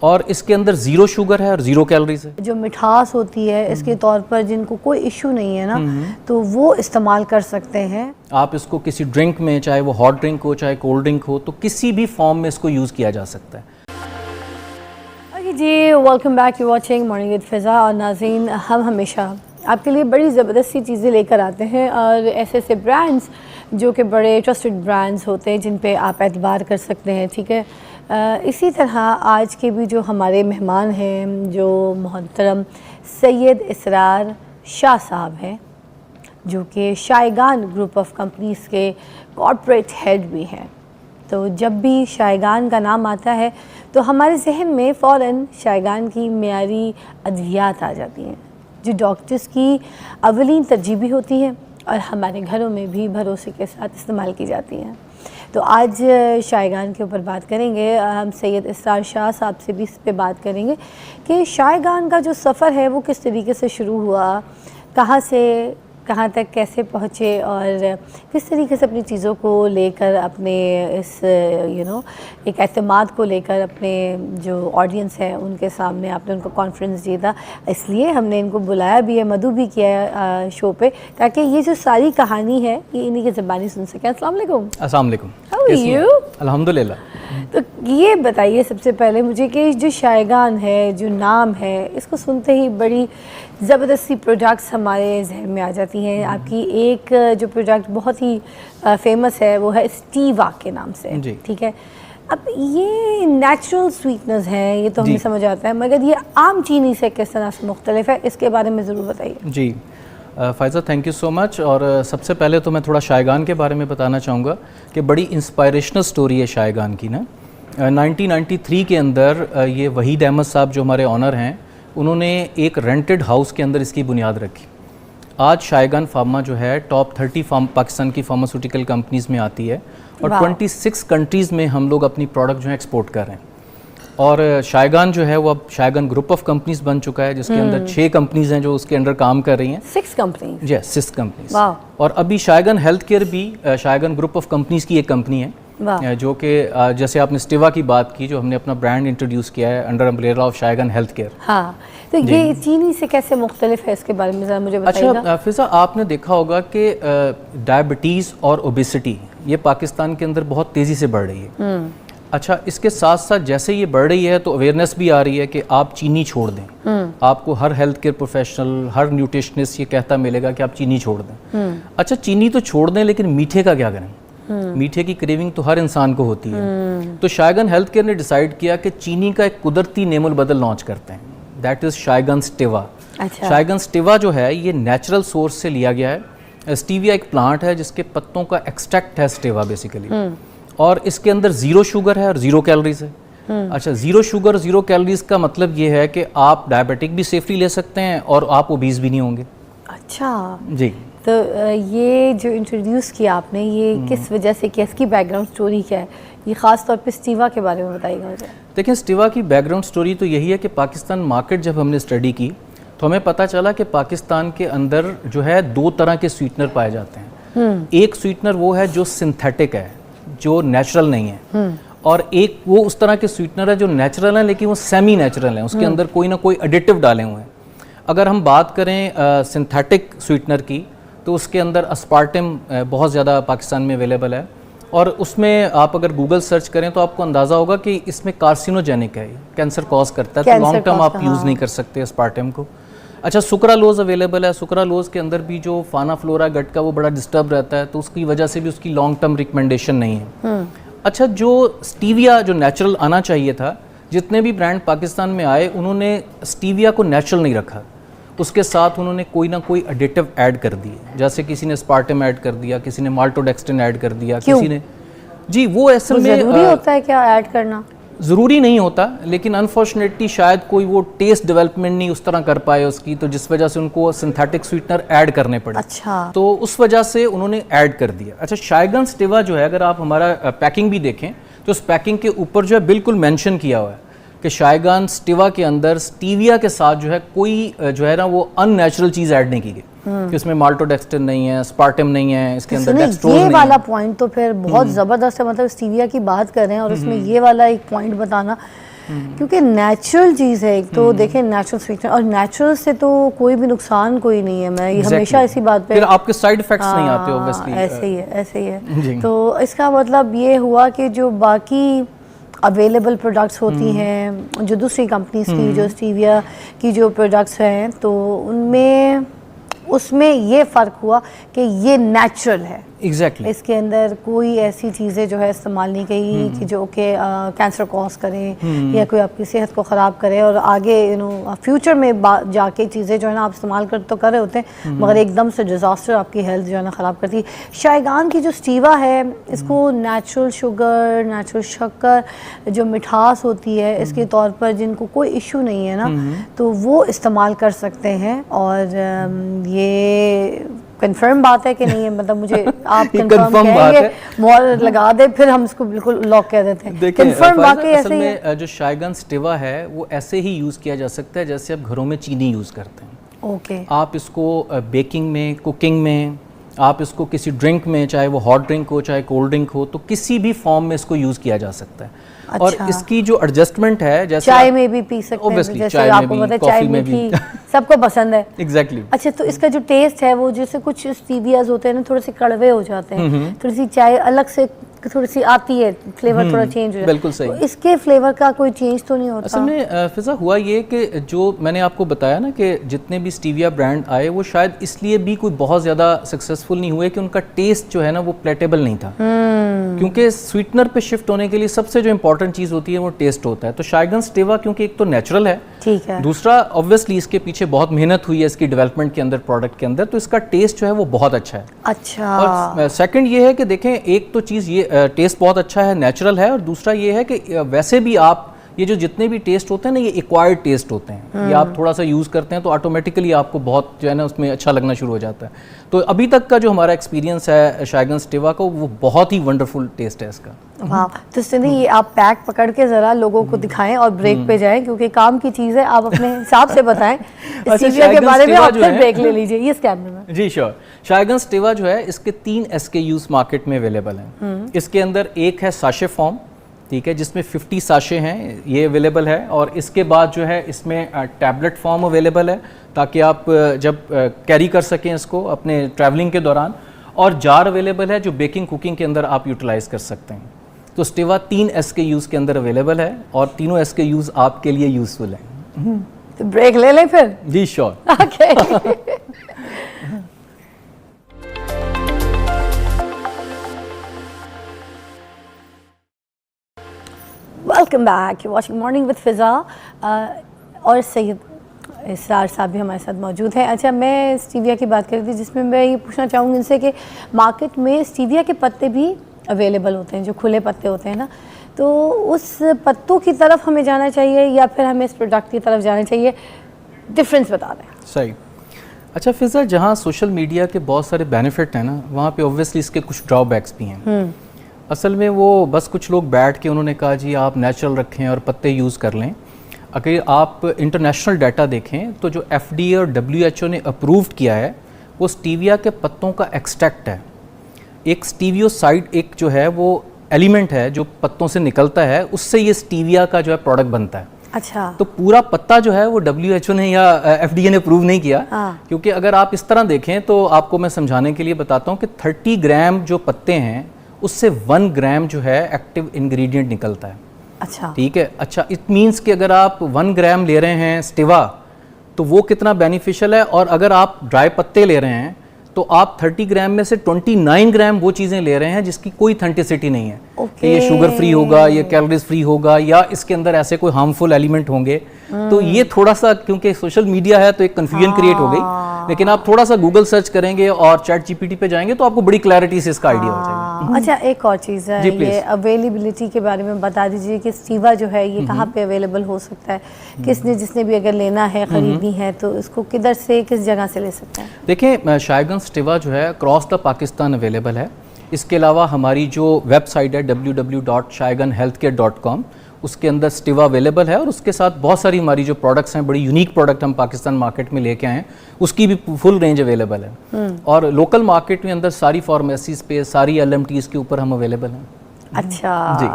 और इसके अंदर ज़ीरो शुगर है और ज़ीरो कैलोरीज है। जो मिठास होती है इसके तौर पर जिनको कोई इशू नहीं है ना, तो वो इस्तेमाल कर सकते हैं। आप इसको किसी ड्रिंक में, चाहे वो हॉट ड्रिंक हो चाहे कोल्ड ड्रिंक हो, तो किसी भी फॉर्म में इसको यूज़ किया जा सकता है। जी, welcome back, you watching morning with Fiza. और नाज़रीन, हम हमेशा आपके लिए बड़ी ज़बरदस्त सी चीज़ें लेकर आते हैं और ऐसे ऐसे ब्रांड्स जो कि बड़े ट्रस्टेड ब्रांड्स होते हैं जिन पे आप एतबार कर सकते हैं, ठीक है। इसी तरह आज के भी जो हमारे मेहमान हैं, जो मोहतरम सैयद इसरार शाह साहब हैं, जो कि शायगान ग्रुप ऑफ कंपनीज़ के कॉर्पोरेट हेड भी हैं। तो जब भी शायगान का नाम आता है तो हमारे जहन में फ़ौरन शायगान की मियारी अद्वियात आ जाती हैं, जो डॉक्टर्स की अवलीन तरजीह होती हैं और हमारे घरों में भी भरोसे के साथ इस्तेमाल की जाती हैं। तो आज शायगान के ऊपर बात करेंगे। हम सैयद इसरार शाह साहब से भी इस पे बात करेंगे कि शायगान का जो सफ़र है वो किस तरीके से शुरू हुआ, कहाँ से कहाँ तक कैसे पहुँचे और किस तरीके से अपनी चीज़ों को लेकर अपने इस एक एतमाद को लेकर अपने जो ऑडियंस है उनके सामने आपने उनको कॉन्फ्रेंस दिया था। इसलिए हमने इनको बुलाया भी है, मधु भी किया है शो पे, ताकि ये जो सारी कहानी है ये इन्हीं की ज़बानी सुन सकें। अस्सलाम वालेकुम। अस्सलाम वालेकुम। How are you? अल्हम्दुलिल्लाह। तो ये बताइए सबसे पहले मुझे कि जो शायगान है, जो नाम है, इसको सुनते ही बड़ी ज़बरदस्ती प्रोडक्ट्स हमारे जहन में आ जाती हैं। आपकी एक जो प्रोडक्ट बहुत ही फेमस है वो है स्टीवा के नाम से, ठीक है। अब ये नेचुरल स्वीटनेस है, ये तो हमें समझ आता है, मगर ये आम चीनी से किस तरह से मुख्तलिफ है, इसके बारे में ज़रूर बताइए। जी Faiza, thank you so much. और सबसे पहले तो मैं थोड़ा शायगान के बारे में बताना चाहूँगा कि बड़ी इंस्पायरेशनल स्टोरी है शायगान की ना। 1993 के अंदर ये वहीद अहमद साहब जो हमारे ऑनर हैं, उन्होंने एक रेंटेड हाउस के अंदर इसकी बुनियाद रखी। आज शायगान फार्मा जो है टॉप 30 पाकिस्तान की फार्मास्यूटिकल कंपनीज़ में आती है और 26 कंट्रीज़ में हम लोग अपनी प्रोडक्ट जो है एक्सपोर्ट कर रहे हैं। और शायगान जो है वो अब शायगान ग्रुप ऑफ कंपनीज बन चुका है, जिसके अंदर 6 कंपनीज हैं जो उसके अंडर काम कर रही हैं। 6 कंपनीज? जी, 6 कंपनीज। और अभी शायगान हेल्थ केयर भी शायगान ग्रुप ऑफ कंपनीज की एक कंपनी है, जो कि जैसे आपने स्टीवा की बात की, जो हमने अपना ब्रांड इंट्रोड्यूस किया है under umbrella of Shaygan health care. हाँ, तो ये चीनी से कैसे मुख्तलिफ है, इसके बारे में ज़रा मुझे बताइएगा। अच्छा फ़िज़ा, आपने देखा होगा कि डायबिटीज़ और ओबेसिटी ये पाकिस्तान के अंदर बहुत तेज़ी से बढ़ रही है। अच्छा, इसके साथ साथ जैसे ये बढ़ रही है तो अवेयरनेस भी आ रही है कि आप चीनी छोड़ दें। आपको हर हेल्थ केयर प्रोफेशनल, हर न्यूट्रिशनिस्ट ये कहता मिलेगा कि आप चीनी छोड़ दें। अच्छा, चीनी तो छोड़ दें, लेकिन मीठे का क्या करें? मीठे की क्रेविंग तो हर इंसान को होती है। तो शायगान हेल्थ केयर ने डिसाइड किया कि चीनी का एक कुदरती नेमुल बदल लॉन्च करते हैं, दैट इज़ शायगान स्टीवा। अच्छा। शायगान स्टीवा जो है ये नेचुरल सोर्स से लिया गया है। स्टीविया एक प्लांट है जिसके पत्तों का एक्सट्रैक्ट है स्टीवा बेसिकली, और इसके अंदर ज़ीरो शुगर है और ज़ीरो कैलोरीज है। अच्छा, ज़ीरो शुगर ज़ीरो कैलोरीज का मतलब ये है कि आप डायबिटिक भी सेफली ले सकते हैं और आप ओबीस भी नहीं होंगे। अच्छा जी, तो ये जो इंट्रोड्यूस किया आपने, ये किस वजह से किया, इसकी बैकग्राउंड स्टोरी क्या है? ये ख़ास तौर पे स्टीवा के बारे में बताइएगा मुझे। देखिए, स्टीवा की बैकग्राउंड स्टोरी तो यही है कि पाकिस्तान मार्केट जब हमने स्टडी की तो हमें पता चला कि पाकिस्तान के अंदर जो है 2 तरह के स्वीटनर पाए जाते हैं। एक स्वीटनर वो है जो सिंथेटिक है, जो नेचुरल नहीं है, और एक वो उस तरह के स्वीटनर है जो नेचुरल है लेकिन वो सेमी नेचुरल है, उसके अंदर कोई ना कोई एडिटिव डाले हुए हैं। अगर हम बात करें सिंथेटिक स्वीटनर की, तो उसके अंदर अस्पार्टम बहुत ज़्यादा पाकिस्तान में अवेलेबल है, और उसमें आप अगर गूगल सर्च करें तो आपको अंदाज़ा होगा कि इसमें कार्सिनोजेनिक है, कैंसर कॉज करता है, तो लॉन्ग टर्म आप यूज़ नहीं कर सकते अस्पार्टम को। अच्छा, सुक्रालोज अवेलेबल है। सुक्रालोज के अंदर भी जो फाना फ्लोरा गट का वो बड़ा डिस्टर्ब रहता है, तो उसकी वजह से भी उसकी लॉन्ग टर्म रिकमेंडेशन नहीं है। अच्छा, जो स्टीविया जो नेचुरल आना चाहिए था, जितने भी ब्रांड पाकिस्तान में आए उन्होंने स्टीविया को नेचुरल नहीं रखा, उसके साथ उन्होंने कोई ना कोई एडिटिव ऐड कर दिए। जैसे किसी ने स्पार्टम ऐड कर दिया, किसी ने माल्टोडेक्स्ट्रिन ऐड कर दिया, किसी ने जी वो असल में ज़रूरी होता है क्या ऐड करना? ज़रूरी नहीं होता, लेकिन अनफॉर्चुनेटली शायद कोई वो टेस्ट डेवलपमेंट नहीं उस तरह कर पाए उसकी, तो जिस वजह से उनको सिंथेटिक स्वीटनर ऐड करने पड़े। अच्छा। तो उस वजह से उन्होंने ऐड कर दिया। अच्छा, शायगान स्टीवा जो है, अगर आप हमारा पैकिंग भी देखें तो उस पैकिंग के ऊपर जो है बिल्कुल मेंशन किया हुआ है कि शायगान स्टीवा के अंदर स्टीविया के साथ जो है कोई जो है ना वो अननेचुरल चीज़ ऐड नहीं की गई, कि इसमें माल्टोडेक्स्ट्रिन नहीं है, स्पार्टम नहीं है, इसके अंदर डेक्सट्रोज नहीं है। ये वाला पॉइंट तो फिर बहुत ज़बरदस्त है, मतलब स्टीविया की बात कर रहे हैं और उसमें ये वाला एक पॉइंट बताना क्योंकि नेचुरल चीज़ है एक तो देखें, नेचुरल स्वीटनर, और नेचुरल से तो कोई भी नुकसान कोई नहीं है। मैं हमेशा इसी बात पे, फिर आपके साइड इफेक्ट्स नहीं आते ऑब्वियसली। ऐसे ही है। तो इसका मतलब ये हुआ कि जो बाकी अवेलेबल प्रोडक्ट्स होती हैं जो दूसरी कंपनीज की, जो स्टीविया की जो प्रोडक्ट्स हैं, तो उसमें ये फ़र्क हुआ कि ये नेचुरल है। एग्जैक्टली इसके अंदर कोई ऐसी चीज़ें जो है इस्तेमाल नहीं की कि जो कि कैंसर कॉज करें या कोई आपकी सेहत को ख़राब करे, और आगे फ्यूचर में जाके चीज़ें जो है ना आप इस्तेमाल तो कर रहे होते हैं, मगर एकदम से डिज़ास्टर आपकी हेल्थ जो है ना ख़राब करती है। शायगान की जो स्टीवा है, इसको नेचुरल शुगर, नेचुरल शक्कर, जो मिठास होती है, इसके तौर पर जिनको कोई इशू नहीं है ना, तो वो इस्तेमाल कर सकते हैं। और ये कंफर्म बात है कि नहीं है, मतलब मुझे आप कंफर्म कहेंगे, मोहर लगा दे, फिर हम इसको बिल्कुल लॉक कह देते हैं। कंफर्म वाकई ऐसे ही है। जो शायगन स्टीवा है वो ऐसे ही यूज़ किया जा सकता है जैसे आप घरों में चीनी यूज़ करते हैं। ओके। आप इसको बेकिंग में, कुकिंग में, आप इसको किसी ड्रिंक में, चाहे वो हॉट ड्रिंक हो चाहे कोल्ड ड्रिंक हो, तो किसी भी फॉर्म में इसको यूज़ किया जा सकता है। अच्छा। और इसकी जो एडजस्टमेंट है, जैसे चाय में भी पी सकते हैं, जैसे आपको पता है चाय में भी सबको पसंद है। एग्जैक्टली। अच्छा, तो इसका जो टेस्ट है वो जैसे कुछ स्टीवियाज होते हैं ना, थोड़े से कड़वे हो जाते हैं, थोड़ी सी चाय अलग से थोड़ी सी आती है, फ्लेवर थोड़ा चेंज हो जाता है। बिल्कुल सही। तो इसके फ्लेवर का कोई चेंज तो नहीं होता? असल में फिजा हुआ ये कि जो मैंने आपको बताया ना कि जितने भी स्टीविया ब्रांड आए वो शायद इसलिए भी कोई बहुत ज़्यादा सक्सेसफुल नहीं हुए कि उनका टेस्ट जो है ना वो प्लेटेबल नहीं था। क्योंकि स्वीटनर पे शिफ्ट होने के लिए सबसे जो इंपॉर्टेंट चीज़ होती है वो टेस्ट होता है। तो शायगन स्टीवा क्योंकि एक तो नेचुरल है, ठीक है, दूसरा ऑब्वियसली इसके पीछे बहुत मेहनत हुई है इसकी डेवलपमेंट के अंदर, प्रोडक्ट के अंदर, तो इसका टेस्ट जो है वो बहुत अच्छा है। अच्छा। और सेकंड ये है कि देखें, एक तो चीज़ ये टेस्ट बहुत अच्छा है, नेचुरल है, और दूसरा ये है कि वैसे भी आप ये जो जितने भी टेस्ट होते हैं ना, ये एक्वायर्ड टेस्ट होते हैं। ये आप थोड़ा सा यूज़ करते हैं तो ऑटोमेटिकली आपको बहुत जो है ना उसमें अच्छा लगना शुरू हो जाता है। तो अभी तक का जो हमारा एक्सपीरियंस है शायगन स्टीवा का, वो बहुत ही वंडरफुल टेस्ट है इसका। वाह। तो सुनिए, ये आप पैक पकड़ के ज़रा लोगों को दिखाएं और ब्रेक पे जाएं, क्योंकि काम की चीज़ है, आप अपने हिसाब से बताएं। स्टीविया के बारे में आप फिर ब्रेक ले लीजिए ये कैमरे में। जी श्योर। शायगन स्टीवा जो है इसके 3 SKUs मार्केट में अवेलेबल हैं। इसके अंदर एक है साशे फॉर्म, ठीक है, जिसमें 50 साशे हैं, ये अवेलेबल है। और इसके बाद जो है इसमें टैबलेट फॉर्म अवेलेबल है, ताकि आप जब कैरी कर सकें इसको अपने ट्रैवलिंग के दौरान। और जार अवेलेबल है जो बेकिंग कुकिंग के अंदर आप यूटिलाइज कर सकते हैं। तो स्टीवा 3 SKUs के अंदर अवेलेबल है और तीनों SKUs आपके लिए यूजफुल हैं। तो ब्रेक ले लें फिर? जी sure. Okay. Welcome back, you watching morning with Fiza. और सैयद इसरार साहब भी हमारे साथ मौजूद हैं। अच्छा, मैं स्टीविया की बात कर रही थी, जिसमें मैं ये पूछना चाहूँगी इनसे कि मार्केट में स्टीविया के पत्ते भी अवेलेबल होते हैं, जो खुले पत्ते होते हैं ना, तो उस पत्तों की तरफ हमें जाना चाहिए या फिर हमें इस प्रोडक्ट की तरफ जाना चाहिए? डिफरेंस बता दें। सही। अच्छा फिज़ा, जहाँ सोशल मीडिया के बहुत सारे बेनिफिट हैं ना, वहाँ पे ऑब्वियसली इसके कुछ ड्रॉबैक्स भी हैं। असल में वो बस कुछ लोग बैठ के उन्होंने कहा जी आप नेचुरल रखें और पत्ते यूज़ कर लें। अगर आप इंटरनेशनल डाटा देखें तो जो FDA और WHO ने अप्रूव्ड किया है वो स्टीविया के पत्तों का एक्सट्रैक्ट है। एक स्टीवियोसाइड एक जो है वो एलिमेंट है जो पत्तों से निकलता है, उससे ये स्टीविया का जो है प्रोडक्ट बनता है। अच्छा। तो पूरा पत्ता जो है वो WHO ने या FDA ने अप्रूव नहीं किया। क्योंकि अगर आप इस तरह देखें तो आपको मैं समझाने के लिए बताता हूँ कि 30 ग्राम जो पत्ते हैं उससे 1 ग्राम जो है एक्टिव इंग्रेडिएंट निकलता है। अच्छा, ठीक है। अच्छा, इट मीन्स कि अगर आप 1 ग्राम ले रहे हैं स्टीवा तो वो कितना बेनिफिशियल है, और अगर आप ड्राई पत्ते ले रहे हैं तो आप 30 ग्राम में से 29 ग्राम वो चीज़ें ले रहे हैं जिसकी कोई ऑथेंटिसिटी नहीं है। कि ये शुगर फ्री होगा, ये कैलोरीज फ्री होगा, या इसके अंदर ऐसे कोई हार्मफुल एलिमेंट होंगे। तो ये थोड़ा सा, क्योंकि सोशल मीडिया है तो एक कन्फ्यूजन क्रिएट हो गई, लेकिन आप थोड़ा सा गूगल सर्च करेंगे और ChatGPT पे जाएंगे तो आपको बड़ी क्लैरिटी से इसका आइडिया हो जाएगा। अच्छा, एक और चीज़ है, ये अवेलेबिलिटी के बारे में बता दीजिए कि स्टीवा जो है ये कहाँ पे अवेलेबल हो सकता है? जिसने भी अगर लेना है, खरीदनी है, तो इसको किधर से, किस जगह से ले सकते हैं? देखिए, शायगन स्टीवा जो है अक्रॉस द पाकिस्तान अवेलेबल है। इसके अलावा हमारी जो वेबसाइट है www.shaiganhealthcare.com, उसके अंदर स्टीवा अवेलेबल है, और उसके साथ बहुत सारी हमारी जो प्रोडक्ट्स हैं, बड़ी यूनिक प्रोडक्ट हम पाकिस्तान मार्केट में लेके आए हैं, उसकी भी फुल रेंज अवेलेबल है। और लोकल मार्केट में अंदर सारी फार्मेसीज पे, सारी LMTs के ऊपर हम अवेलेबल हैं। अच्छा जी।